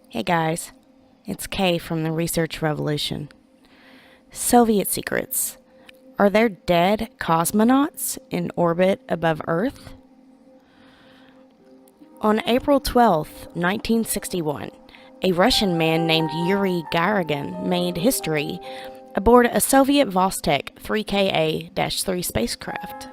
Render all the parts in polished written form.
Hey guys, it's Kay from the Research Revolution. Soviet secrets. Are there dead cosmonauts in orbit above Earth? On April 12, 1961, a Russian man named Yuri Gagarin made history aboard a Soviet Vostok 3KA-3 spacecraft.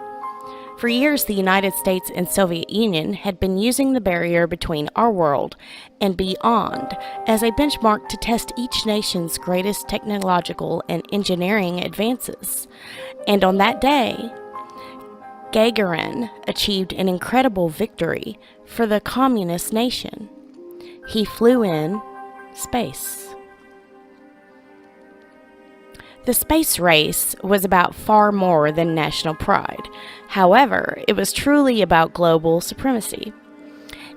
For years, the United States and Soviet Union had been using the barrier between our world and beyond as a benchmark to test each nation's greatest technological and engineering advances. And on that day, Gagarin achieved an incredible victory for the communist nation. He flew in space. The space race was about far more than national pride. However, it was truly about global supremacy.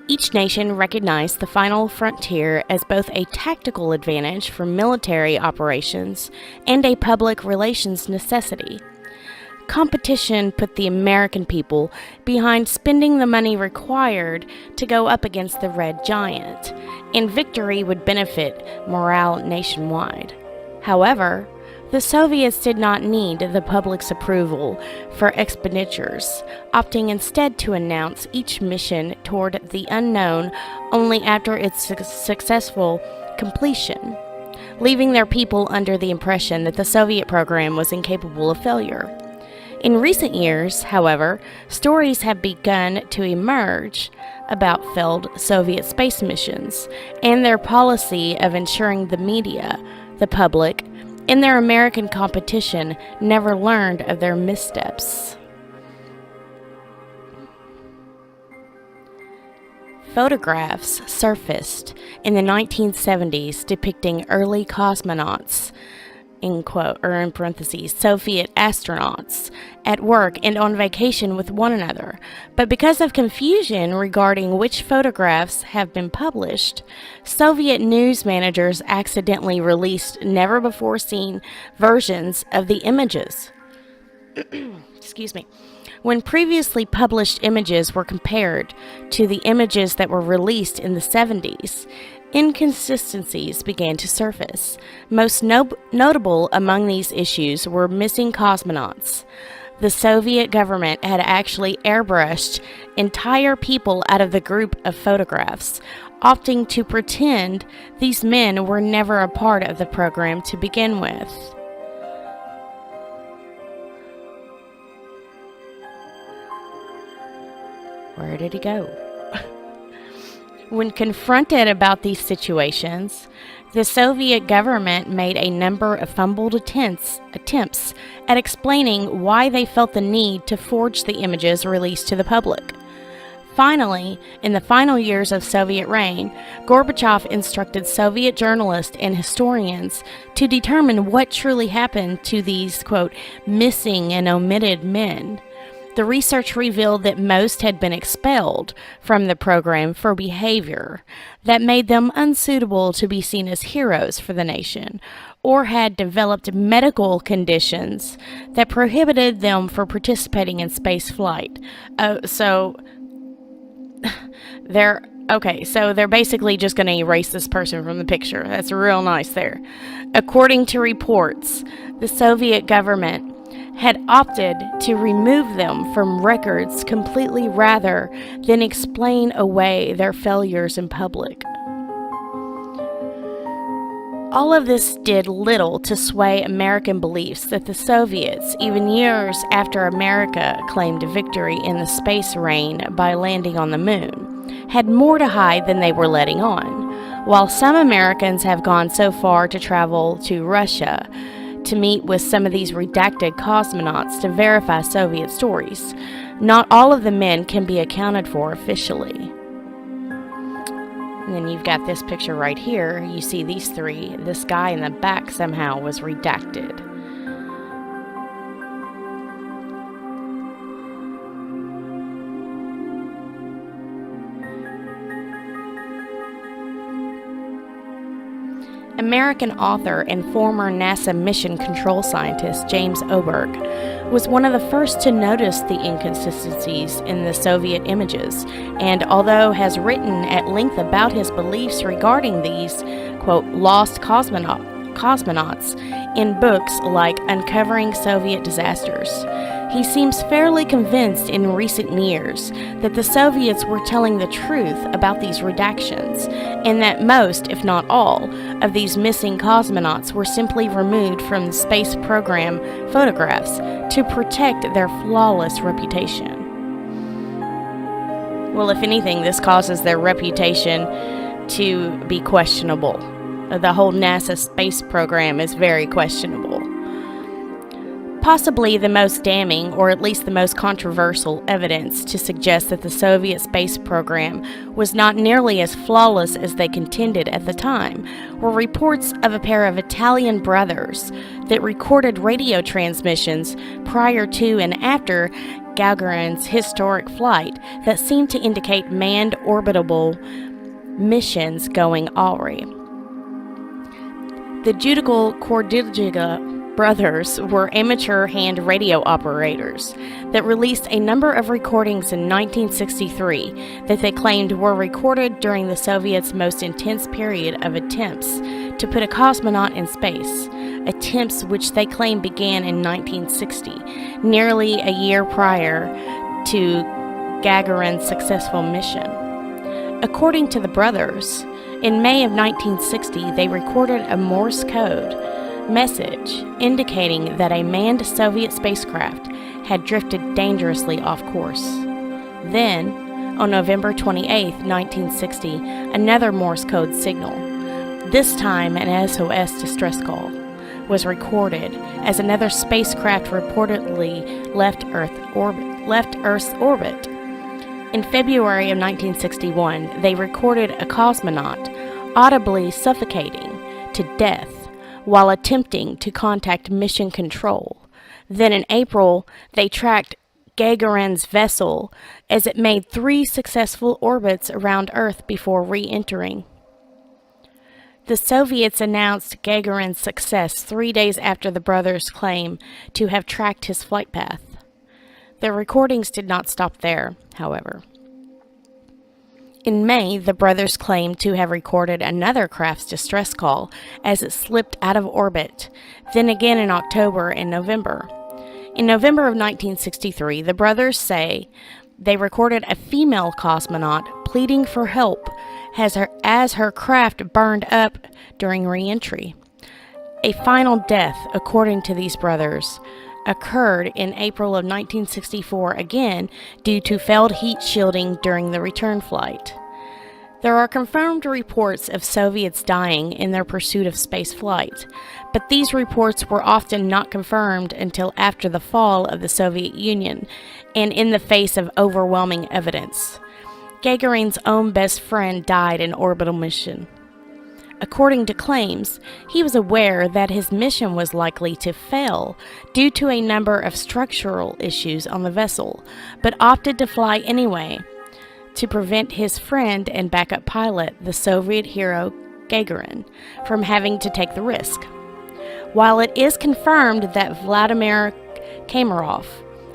Each nation recognized the final frontier as both a tactical advantage for military operations and a public relations necessity. Competition put the American people behind spending the money required to go up against the Red Giant, and victory would benefit morale nationwide. However, the Soviets did not need the public's approval for expenditures, opting instead to announce each mission toward the unknown only after its successful completion, leaving their people under the impression that the Soviet program was incapable of failure. In recent years, however, stories have begun to emerge about failed Soviet space missions and their policy of ensuring the media, the public, and their American competition never learned of their missteps. Photographs surfaced in the 1970s depicting early cosmonauts, in quote or in parentheses, Soviet astronauts, at work and on vacation with one another. But because of confusion regarding which photographs have been published, Soviet news managers accidentally released never-before-seen versions of the images. Excuse me. When previously published images were compared to the images that were released in the 70s, inconsistencies began to surface. Most notable among these issues were missing cosmonauts. The Soviet government had actually airbrushed entire people out of the group of photographs, opting to pretend these men were never a part of the program to begin with. Where did he go? When confronted about these situations, the Soviet government made a number of fumbled attempts at explaining why they felt the need to forge the images released to the public. Finally, in the final years of Soviet reign, Gorbachev instructed Soviet journalists and historians to determine what truly happened to these, quote, missing and omitted men. The research revealed that most had been expelled from the program for behavior that made them unsuitable to be seen as heroes for the nation, or had developed medical conditions that prohibited them from participating in space flight. So they're basically just going to erase this person from the picture. That's real nice there. According to reports, the Soviet government had opted to remove them from records completely rather than explain away their failures in public. All of this did little to sway American beliefs that the Soviets, even years after America claimed victory in the space reign by landing on the moon, had more to hide than they were letting on. While some Americans have gone so far to travel to Russia to meet with some of these redacted cosmonauts to verify Soviet stories, not all of the men can be accounted for officially. And then you've got this picture right here. You see these three. This guy in the back somehow was redacted. American author and former NASA mission control scientist James Oberg was one of the first to notice the inconsistencies in the Soviet images, and although has written at length about his beliefs regarding these, quote, lost cosmonauts in books like Uncovering Soviet Disasters, he seems fairly convinced in recent years that the Soviets were telling the truth about these redactions, and that most, if not all, of these missing cosmonauts were simply removed from the space program photographs to protect their flawless reputation. Well, if anything, this causes their reputation to be questionable. The whole NASA space program is very questionable. Possibly the most damning, or at least the most controversial, evidence to suggest that the Soviet space program was not nearly as flawless as they contended at the time were reports of a pair of Italian brothers that recorded radio transmissions prior to and after Gagarin's historic flight that seemed to indicate manned orbital missions going awry. The Judical brothers were amateur hand radio operators that released a number of recordings in 1963 that they claimed were recorded during the Soviets' most intense period of attempts to put a cosmonaut in space, attempts which they claim began in 1960, nearly a year prior to Gagarin's successful mission. According to the brothers, in May of 1960, they recorded a Morse code message indicating that a manned Soviet spacecraft had drifted dangerously off course. Then, on November 28, 1960, another Morse code signal, this time an SOS distress call, was recorded as another spacecraft reportedly left Earth's orbit. In February of 1961, they recorded a cosmonaut audibly suffocating to death while attempting to contact mission control. Then in April, they tracked Gagarin's vessel as it made 3 successful orbits around Earth before re-entering. The Soviets announced Gagarin's success 3 days after the brothers' claim to have tracked his flight path. Their recordings did not stop there, however. In May, the brothers claimed to have recorded another craft's distress call as it slipped out of orbit, then again in October and November. In November of 1963, the brothers say they recorded a female cosmonaut pleading for help as her craft burned up during re-entry. A final death, according to these brothers, occurred in April of 1964 again due to failed heat shielding during the return flight. There are confirmed reports of Soviets dying in their pursuit of space flight, but these reports were often not confirmed until after the fall of the Soviet Union and in the face of overwhelming evidence. Gagarin's own best friend died in orbital mission. According to claims, he was aware that his mission was likely to fail due to a number of structural issues on the vessel, but opted to fly anyway to prevent his friend and backup pilot, the Soviet hero Gagarin, from having to take the risk. While it is confirmed that Vladimir Kamarov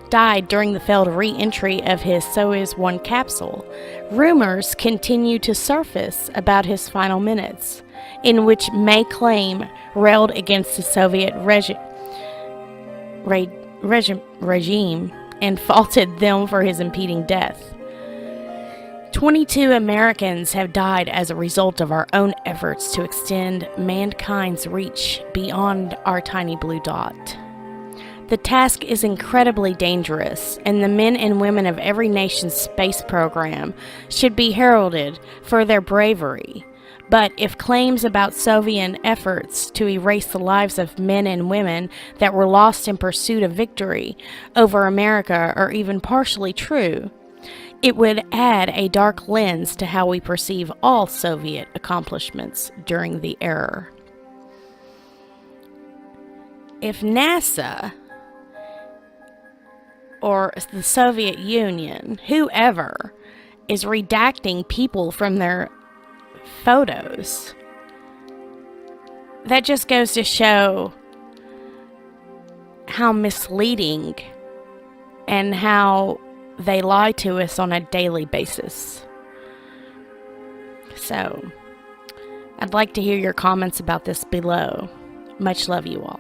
died during the failed re-entry of his Soyuz 1 capsule, rumors continue to surface about his final minutes, in which may claim railed against the Soviet regime and faulted them for his impending death. 22 Americans have died as a result of our own efforts to extend mankind's reach beyond our tiny blue dot. The task is incredibly dangerous, and the men and women of every nation's space program should be heralded for their bravery. But if claims about Soviet efforts to erase the lives of men and women that were lost in pursuit of victory over America are even partially true, it would add a dark lens to how we perceive all Soviet accomplishments during the era. If NASA or the Soviet Union, whoever, is redacting people from their photos, that just goes to show how misleading and how they lie to us on a daily basis. So, I'd like to hear your comments about this below. Much love, you all.